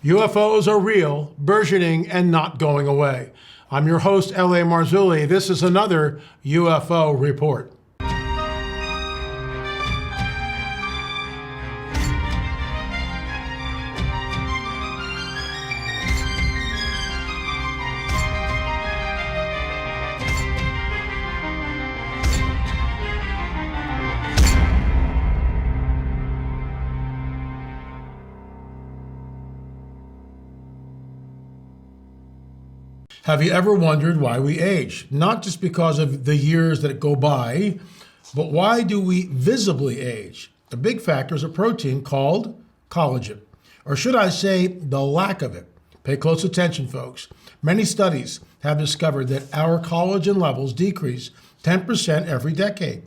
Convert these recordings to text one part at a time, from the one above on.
UFOs are real, burgeoning, and not going away. I'm your host, L.A. Marzulli. This is another UFO Report. Have you ever wondered why we age? Not just because of the years that go by, but why do we visibly age? The big factor is a protein called collagen, or should I say the lack of it. Pay close attention, folks. Many studies have discovered that our collagen levels decrease 10% every decade.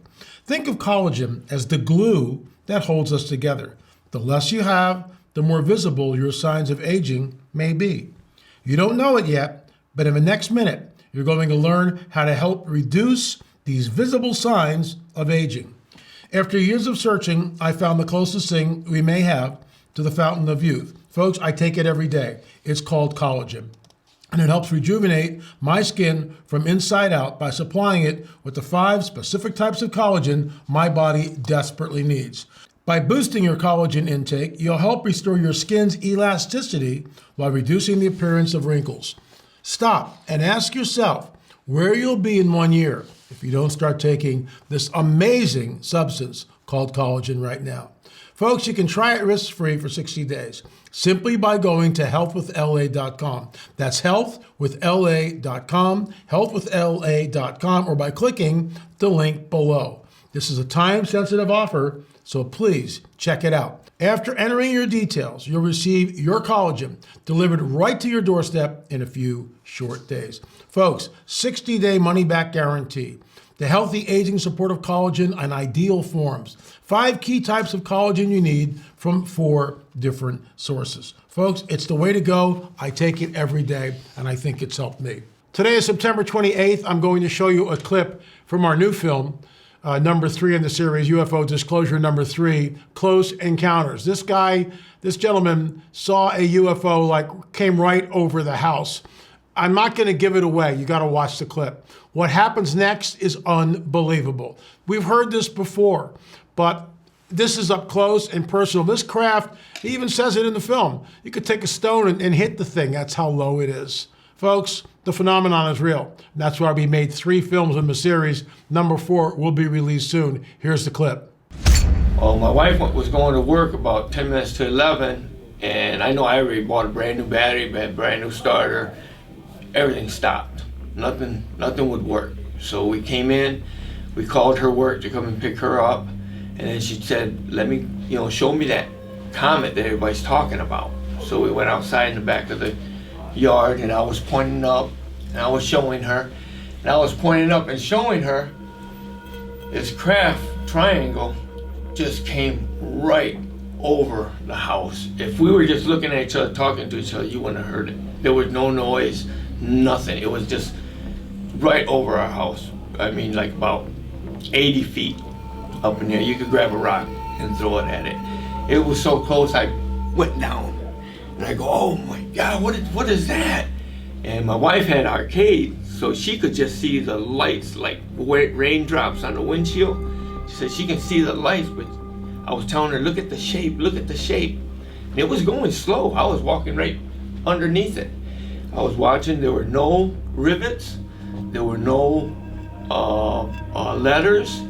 Think of collagen as the glue that holds us together. The less you have, the more visible your signs of aging may be. You don't know it yet, but in the next minute, you're going to learn how to help reduce these visible signs of aging. After years of searching, I found the closest thing we may have to the fountain of youth. Folks, I take it every day. It's called collagen. And it helps rejuvenate my skin from inside out by supplying it with the 5 specific types of collagen my body desperately needs. By boosting your collagen intake, you'll help restore your skin's elasticity while reducing the appearance of wrinkles. Stop and ask yourself where you'll be in 1 year if you don't start taking this amazing substance called collagen right now. Folks, you can try it risk-free for 60 days simply by going to healthwithla.com. That's healthwithla.com, healthwithla.com, or by clicking the link below. This is a time-sensitive offer, so please check it out. After entering your details, you'll receive your collagen delivered right to your doorstep in a few short days. Folks, 60-day money-back guarantee. The healthy aging supportive collagen in ideal forms. 5 key types of collagen you need from 4 different sources. Folks, it's the way to go. I take it every day, and I think it's helped me. Today is September 28th. I'm going to show you a clip from our new film, number 3 in the series, UFO Disclosure number 3, Close Encounters. This gentleman saw a UFO, came right over the house. I'm not going to give it away. You got to watch the clip. What happens next is unbelievable. We've heard this before, but this is up close and personal. This craft, he even says it in the film. You could take a stone and hit the thing. That's how low it is. Folks, the phenomenon is real. That's why we made 3 films in the series. Number 4 will be released soon. Here's the clip. Well, my wife was going to work about 10 minutes to 11, and I know I already bought a brand new battery, brand new starter. Everything stopped. Nothing would work. So we came in, we called her work to come and pick her up, and then she said, let me, show me that comet that everybody's talking about. So we went outside in the back of the yard, and I was pointing up and I was showing her, and I was pointing up and showing her this craft triangle just came right over the house. If we were just looking at each other, talking to each other, you wouldn't have heard it. There was no noise, nothing. It was just right over our house. I mean, like about 80 feet up in there. You could grab a rock and throw it at it. It was so close, I went down. And I go, oh my God, what is that? And my wife had arcade, so she could just see the lights, like raindrops on the windshield. She said she can see the lights, but I was telling her, look at the shape, look at the shape. And it was going slow. I was walking right underneath it. I was watching, there were no rivets, there were no letters,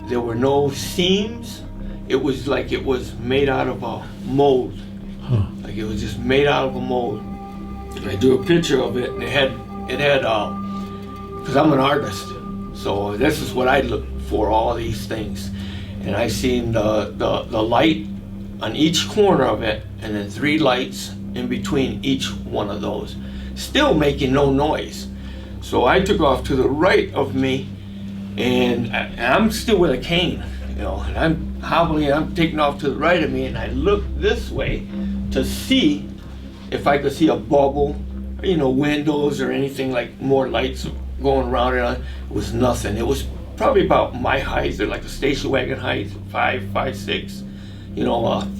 there were no seams. It was like it was made out of a mold. Like it was just made out of a mold. And I drew a picture of it, and it had, because I'm an artist, so this is what I look for, all these things. And I seen the light on each corner of it, and then 3 lights in between each one of those, still making no noise. So I took off to the right of me, and I'm still with a cane, and I'm hobbling, I'm taking off to the right of me, and I looked this way to see if I could see a bubble, windows or anything, like more lights going around it. It was nothing. It was probably about my height, or like a station wagon height, 5'6",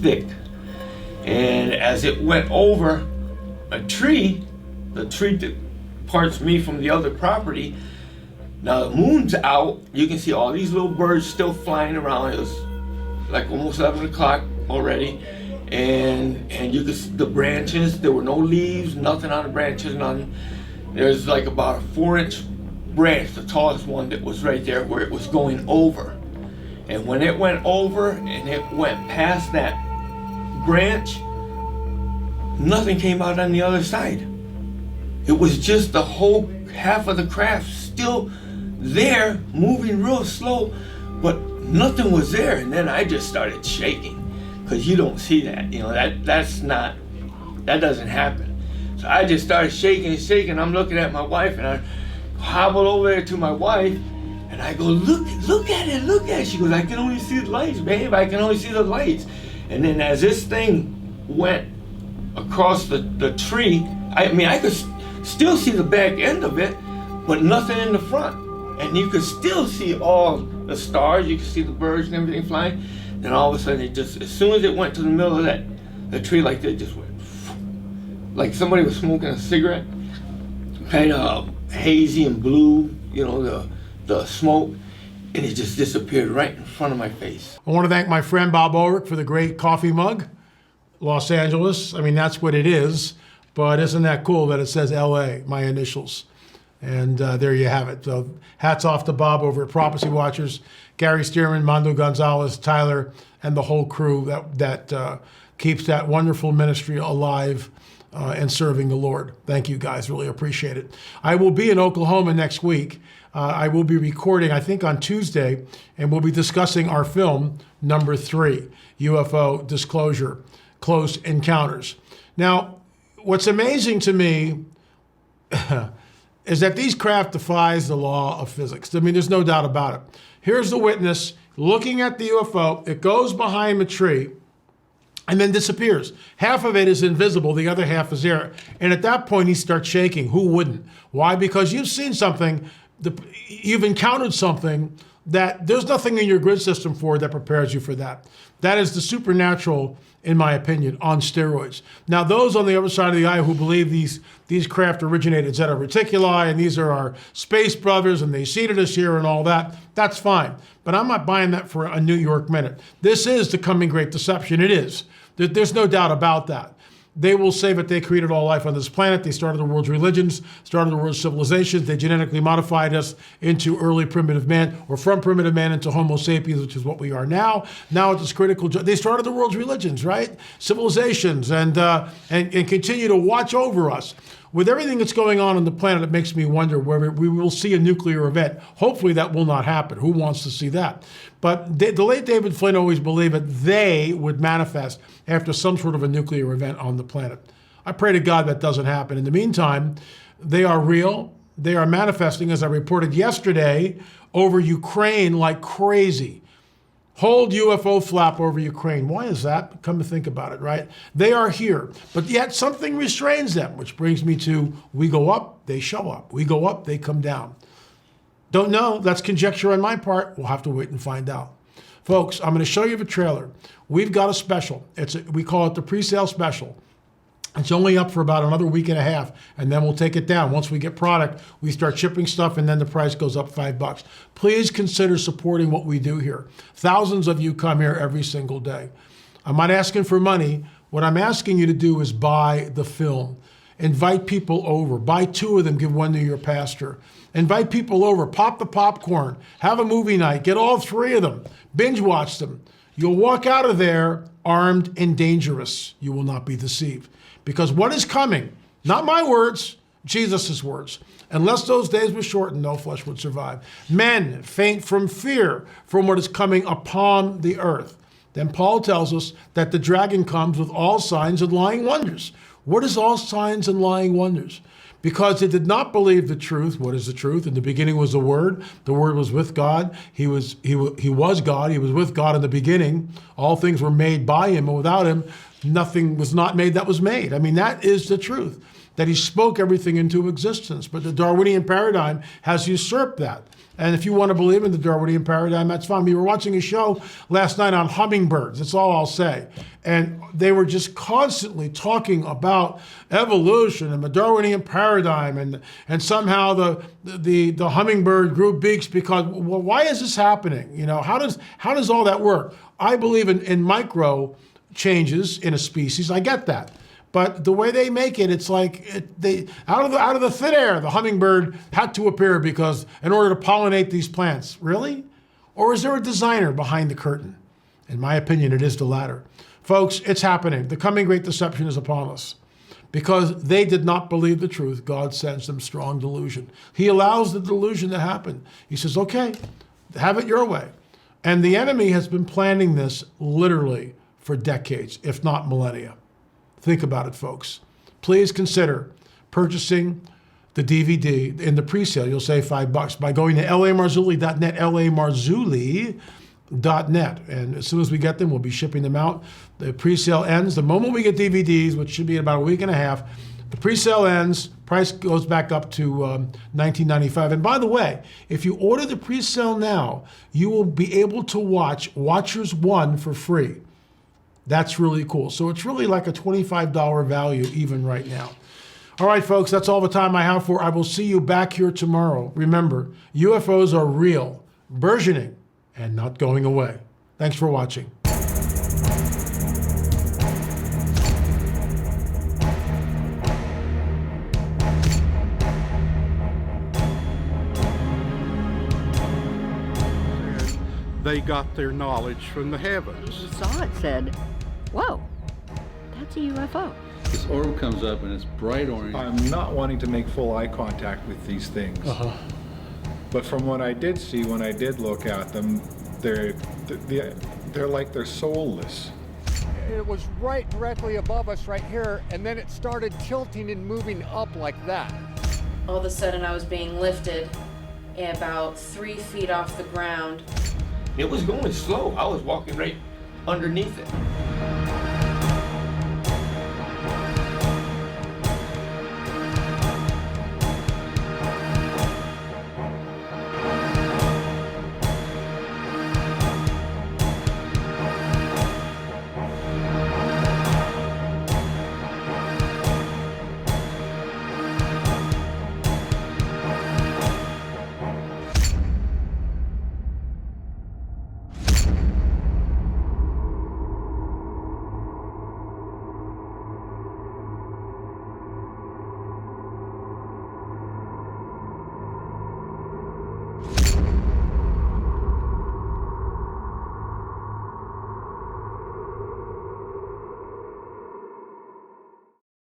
thick. And as it went over, a tree, the tree that parts me from the other property. Now the moon's out, you can see all these little birds still flying around. It was like almost 11 o'clock already. And you could see the branches, there were no leaves, nothing on the branches, nothing. There's like about a 4-inch branch, the tallest one that was right there where it was going over. And when it went over and it went past that branch, nothing came out on the other side. It was just the whole half of the craft still there, moving real slow, but nothing was there. And then I just started shaking, because you don't see that. You know, that doesn't happen. So I just started shaking and shaking. I'm looking at my wife, and I hobbled over there to my wife, and I go, look at it. She goes, I can only see the lights, babe. I can only see the lights. And then as this thing went across the tree, I could still see the back end of it, but nothing in the front. And you could still see all the stars. You could see the birds and everything flying. Then all of a sudden, it just, as soon as it went to the middle of the tree like that, it just went, like somebody was smoking a cigarette, kind of hazy and blue, you know, the smoke, and it just disappeared right in front of my face. I want to thank my friend Bob Ulrich for the great coffee mug. Los Angeles, I mean, that's what it is, but isn't that cool that it says LA, my initials? And there you have it. So hats off to Bob over at Prophecy Watchers, Gary Stearman, Mando Gonzalez, Tyler, and the whole crew that keeps that wonderful ministry alive and serving the Lord. Thank you guys, really appreciate it. I will be in Oklahoma next week. I will be recording, I think on Tuesday, and we'll be discussing our film, number 3, UFO Disclosure, Close Encounters. Now, what's amazing to me is that these craft defies the law of physics. I mean, there's no doubt about it. Here's the witness looking at the UFO. It goes behind the tree and then disappears. Half of it is invisible, the other half is there. And at that point, he starts shaking. Who wouldn't? Why? Because you've seen something, you've encountered something that there's nothing in your grid system for that prepares you for that. That is the supernatural, in my opinion, on steroids. Now, those on the other side of the aisle who believe these craft originated Zeta Reticuli and these are our space brothers and they seeded us here and all that, that's fine. But I'm not buying that for a New York minute. This is the coming great deception. It is. There's no doubt about that. They will say that they created all life on this planet. They started the world's religions, started the world's civilizations. They genetically modified us into early primitive man, or from primitive man into Homo sapiens, which is what we are now. Now at this critical, they started the world's religions, right? Civilizations, and continue to watch over us. With everything that's going on the planet, it makes me wonder whether we will see a nuclear event. Hopefully that will not happen. Who wants to see that? But the late David Flynn always believed that they would manifest after some sort of a nuclear event on the planet. I pray to God that doesn't happen. In the meantime, they are real. They are manifesting, as I reported yesterday, over Ukraine like crazy. Hold UFO flap over Ukraine. Why is that? Come to think about it, right? They are here, but yet something restrains them, which brings me to, we go up, they show up. We go up, they come down. Don't know. That's conjecture on my part. We'll have to wait and find out. Folks, I'm going to show you the trailer. We've got a special. We call it the pre-sale special. It's only up for about another week and a half, and then we'll take it down. Once we get product, we start shipping stuff, and then the price goes up $5. Please consider supporting what we do here. Thousands of you come here every single day. I'm not asking for money. What I'm asking you to do is buy the film. Invite people over. Buy 2 of them, give 1 to your pastor. Invite people over. Pop the popcorn. Have a movie night. Get all 3 of them. Binge watch them. You'll walk out of there armed and dangerous. You will not be deceived. Because what is coming, not my words, Jesus' words, unless those days were shortened, no flesh would survive. Men faint from fear from what is coming upon the earth. Then Paul tells us that the dragon comes with all signs and lying wonders. What is all signs and lying wonders? Because they did not believe the truth. What is the truth? In the beginning was the Word. The Word was with God. He was God. He was with God in the beginning. All things were made by him, and without him, nothing was not made that was made. I mean, that is the truth, that he spoke everything into existence. But the Darwinian paradigm has usurped that. And if you want to believe in the Darwinian paradigm, that's fine. We were watching a show last night on hummingbirds. That's all I'll say. And they were just constantly talking about evolution and the Darwinian paradigm, and somehow the hummingbird grew beaks because, well, why is this happening? You know, how does all that work? I believe in micro changes in a species. I get that. But the way they make it, it's like they out of the thin air, the hummingbird had to appear because in order to pollinate these plants. Really? Or is there a designer behind the curtain? In my opinion, it is the latter. Folks, it's happening. The coming great deception is upon us. Because they did not believe the truth, God sends them strong delusion. He allows the delusion to happen. He says, okay, have it your way. And the enemy has been planning this literally for decades, if not millennia. Think about it, folks. Please consider purchasing the DVD in the pre-sale. You'll save $5 by going to lamarzulli.net, lamarzulli.net. And as soon as we get them, we'll be shipping them out. The pre-sale ends the moment we get DVDs, which should be in about a week and a half. The pre-sale ends, price goes back up to $19.95. And by the way, if you order the pre-sale now, you will be able to watch Watchers 1 for free. That's really cool. So it's really like a $25 value even right now. All right, folks, that's all the time I have for. I will see you back here tomorrow. Remember, UFOs are real, burgeoning, and not going away. Thanks for watching. They got their knowledge from the heavens. He saw it, said, whoa, that's a UFO. This orb comes up and it's bright orange. I'm not wanting to make full eye contact with these things. But from what I did see when I did look at them, they're like they're soulless. It was right directly above us right here, and then it started tilting and moving up like that. All of a sudden I was being lifted about 3 feet off the ground. It was going slow. I was walking right underneath it.